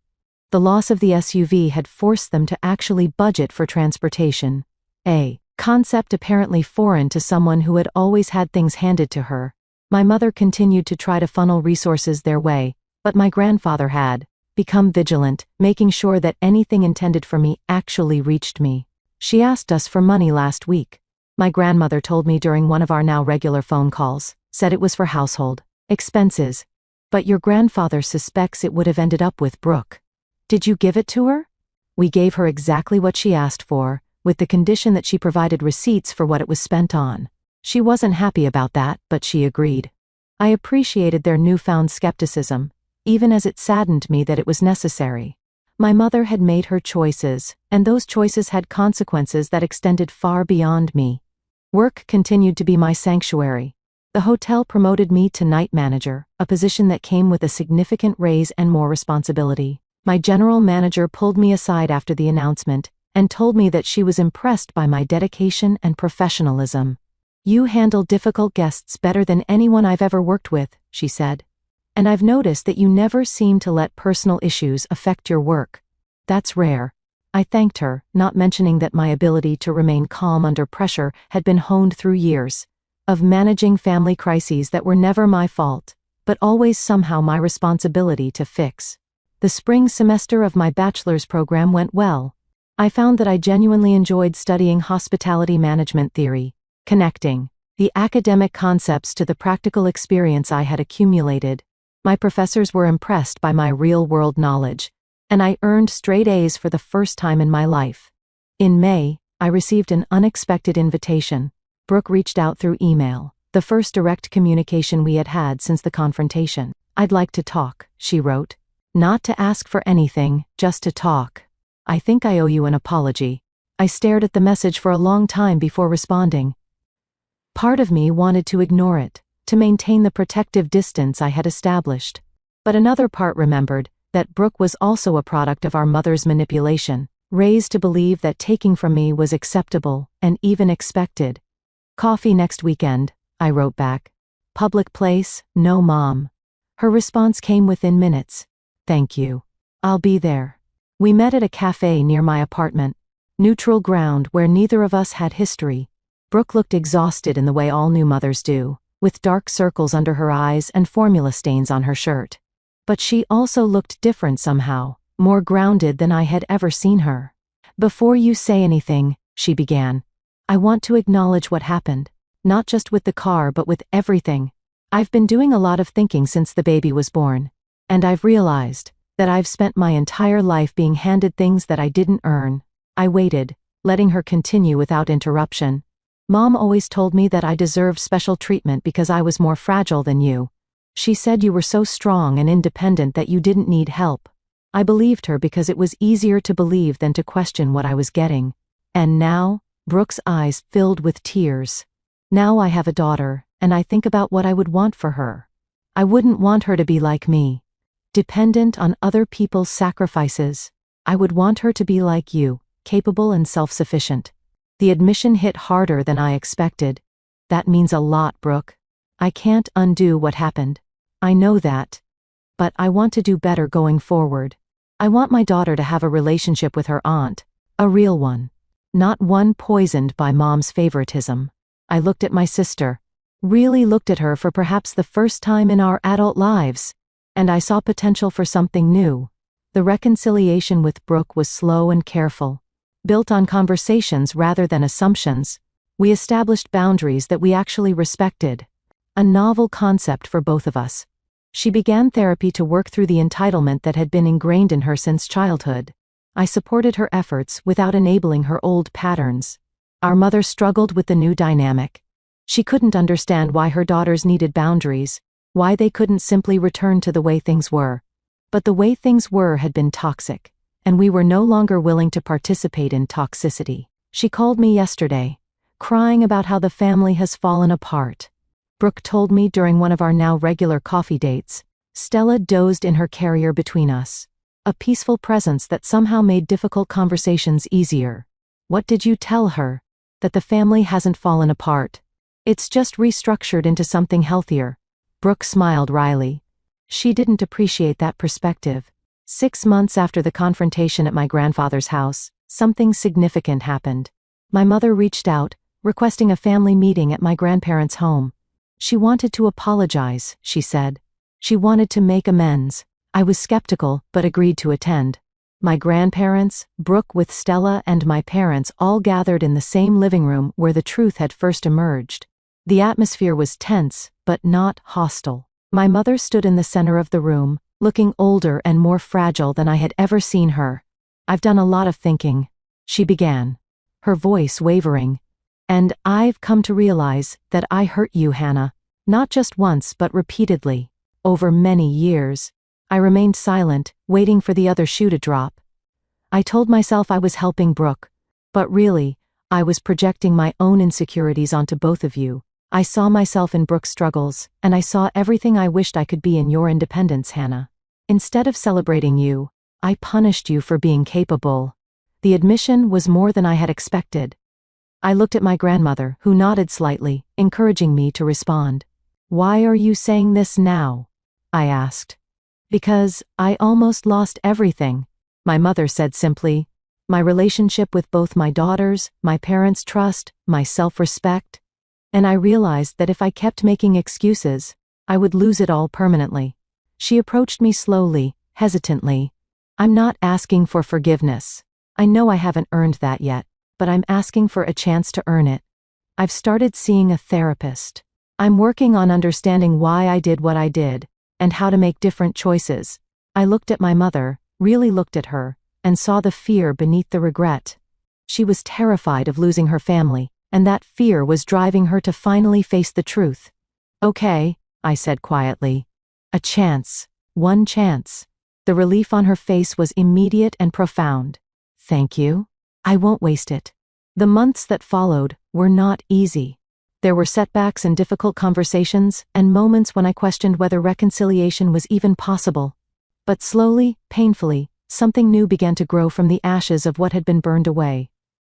The loss of the SUV had forced them to actually budget for transportation, a concept apparently foreign to someone who had always had things handed to her. My mother continued to try to funnel resources their way, but my grandfather had become vigilant, making sure that anything intended for me actually reached me. "She asked us for money last week," my grandmother told me during one of our now regular phone calls, said it was for household expenses. "But your grandfather suspects it would have ended up with Brooke." "Did you give it to her?" "We gave her exactly what she asked for, with the condition that she provided receipts for what it was spent on." She wasn't happy about that, but she agreed. I appreciated their newfound skepticism, even as it saddened me that it was necessary. My mother had made her choices, and those choices had consequences that extended far beyond me. Work continued to be my sanctuary. The hotel promoted me to night manager, a position that came with a significant raise and more responsibility. My general manager pulled me aside after the announcement and told me that she was impressed by my dedication and professionalism. "You handle difficult guests better than anyone I've ever worked with," she said. "And I've noticed that you never seem to let personal issues affect your work. That's rare." I thanked her, not mentioning that my ability to remain calm under pressure had been honed through years of managing family crises that were never my fault, but always somehow my responsibility to fix. The spring semester of my bachelor's program went well. I found that I genuinely enjoyed studying hospitality management theory, connecting the academic concepts to the practical experience I had accumulated. My professors were impressed by my real-world knowledge, and I earned straight A's for the first time in my life. In May, I received an unexpected invitation. Brooke reached out through email, the first direct communication we had had since the confrontation. "I'd like to talk," she wrote. "Not to ask for anything, just to talk. I think I owe you an apology." I stared at the message for a long time before responding. Part of me wanted to ignore it, to maintain the protective distance I had established. But another part remembered that Brooke was also a product of our mother's manipulation, raised to believe that taking from me was acceptable and even expected. "Coffee next weekend," I wrote back. "Public place, no mom." Her response came within minutes. "Thank you. I'll be there." We met at a cafe near my apartment. Neutral ground where neither of us had history. Brooke looked exhausted in the way all new mothers do, with dark circles under her eyes and formula stains on her shirt. But she also looked different somehow, more grounded than I had ever seen her. "Before you say anything," she began, "I want to acknowledge what happened. Not just with the car but with everything. I've been doing a lot of thinking since the baby was born. And I've realized that I've spent my entire life being handed things that I didn't earn." I waited, letting her continue without interruption. "Mom always told me that I deserved special treatment because I was more fragile than you. She said you were so strong and independent that you didn't need help. I believed her because it was easier to believe than to question what I was getting. And now," Brooke's eyes filled with tears, "now I have a daughter, and I think about what I would want for her. I wouldn't want her to be like me, dependent on other people's sacrifices. I would want her to be like you, capable and self-sufficient." The admission hit harder than I expected. "That means a lot, Brooke. I can't undo what happened. I know that. But I want to do better going forward. I want my daughter to have a relationship with her aunt, a real one. Not one poisoned by mom's favoritism." I looked at my sister, really looked at her for perhaps the first time in our adult lives, and I saw potential for something new. The reconciliation with Brooke was slow and careful, built on conversations rather than assumptions. We established boundaries that we actually respected, a novel concept for both of us. She began therapy to work through the entitlement that had been ingrained in her since childhood. I supported her efforts without enabling her old patterns. Our mother struggled with the new dynamic. She couldn't understand why her daughters needed boundaries, why they couldn't simply return to the way things were. But the way things were had been toxic, and we were no longer willing to participate in toxicity. She called me yesterday, crying about how the family has fallen apart. Brooke told me during one of our now regular coffee dates, Stella dozed in her carrier between us, a peaceful presence that somehow made difficult conversations easier. "What did you tell her?" "That the family hasn't fallen apart. It's just restructured into something healthier." Brooke smiled wryly. She didn't appreciate that perspective. 6 months after the confrontation at my grandfather's house, something significant happened. My mother reached out, requesting a family meeting at my grandparents' home. She wanted to apologize, she said. She wanted to make amends. I was skeptical, but agreed to attend. My grandparents, Brooke with Stella, and my parents all gathered in the same living room where the truth had first emerged. The atmosphere was tense, but not hostile. My mother stood in the center of the room, looking older and more fragile than I had ever seen her. "I've done a lot of thinking," she began, her voice wavering. And I've come to realize that I hurt you, Hannah. Not just once but repeatedly. Over many years. I remained silent, waiting for the other shoe to drop. I told myself I was helping Brooke. But really, I was projecting my own insecurities onto both of you. I saw myself in Brooke's struggles, and I saw everything I wished I could be in your independence, Hannah. Instead of celebrating you, I punished you for being capable. The admission was more than I had expected. I looked at my grandmother, who nodded slightly, encouraging me to respond. "Why are you saying this now?" I asked. "Because I almost lost everything," my mother said simply. "My relationship with both my daughters, my parents' trust, my self-respect. And I realized that if I kept making excuses, I would lose it all permanently." She approached me slowly, hesitantly. "I'm not asking for forgiveness. I know I haven't earned that yet, but I'm asking for a chance to earn it. I've started seeing a therapist. I'm working on understanding why I did what I did, and how to make different choices." I looked at my mother, really looked at her, and saw the fear beneath the regret. She was terrified of losing her family, and that fear was driving her to finally face the truth. "Okay," I said quietly. "A chance. One chance." The relief on her face was immediate and profound. "Thank you. I won't waste it." The months that followed were not easy. There were setbacks and difficult conversations, and moments when I questioned whether reconciliation was even possible. But slowly, painfully, something new began to grow from the ashes of what had been burned away.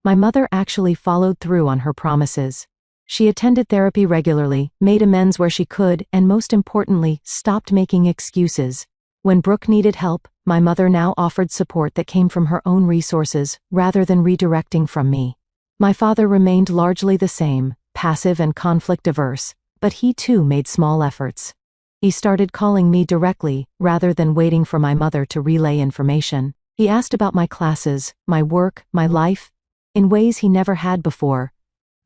My mother actually followed through on her promises. She attended therapy regularly, made amends where she could, and most importantly, stopped making excuses. When Brooke needed help, my mother now offered support that came from her own resources, rather than redirecting from me. My father remained largely the same, passive and conflict-averse, but he too made small efforts. He started calling me directly, rather than waiting for my mother to relay information. He asked about my classes, my work, my life, in ways he never had before.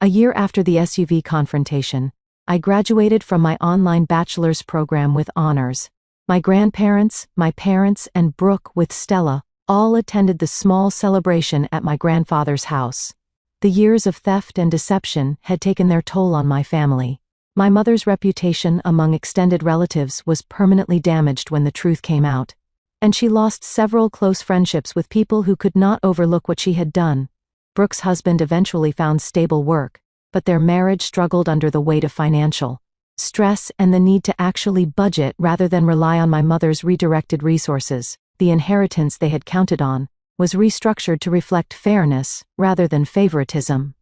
A year after the SUV confrontation, I graduated from my online bachelor's program with honors. My grandparents, my parents, and Brooke with Stella all attended the small celebration at my grandfather's house. The years of theft and deception had taken their toll on my family. My mother's reputation among extended relatives was permanently damaged when the truth came out, and she lost several close friendships with people who could not overlook what she had done. Brooke's husband eventually found stable work, but their marriage struggled under the weight of financial stress and the need to actually budget rather than rely on my mother's redirected resources. The inheritance they had counted on was restructured to reflect fairness rather than favoritism.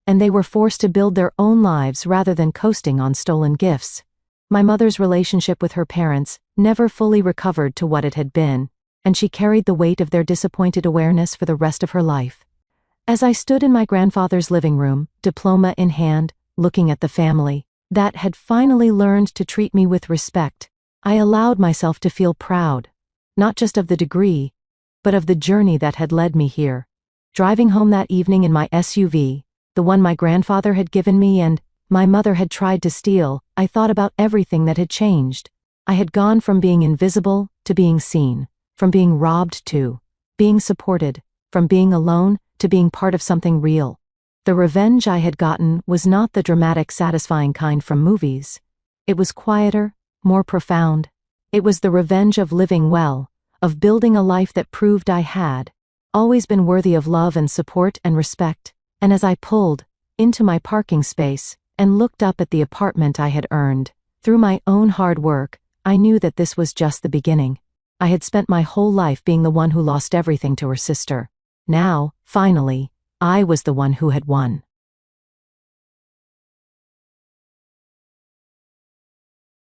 And they were forced to build their own lives rather than coasting on stolen gifts. My mother's relationship with her parents never fully recovered to what it had been, and she carried the weight of their disappointed awareness for the rest of her life. As I stood in my grandfather's living room, diploma in hand, looking at the family that had finally learned to treat me with respect, I allowed myself to feel proud, not just of the degree, but of the journey that had led me here. Driving home that evening in my SUV, the one my grandfather had given me and my mother had tried to steal, I thought about everything that had changed. I had gone from being invisible to being seen, from being robbed to being supported, from being alone to being part of something real. The revenge I had gotten was not the dramatic, satisfying kind from movies. It was quieter, more profound. It was the revenge of living well, of building a life that proved I had always been worthy of love and support and respect. And as I pulled into my parking space and looked up at the apartment I had earned through my own hard work, I knew that this was just the beginning. I had spent my whole life being the one who lost everything to her sister. Now, finally, I was the one who had won.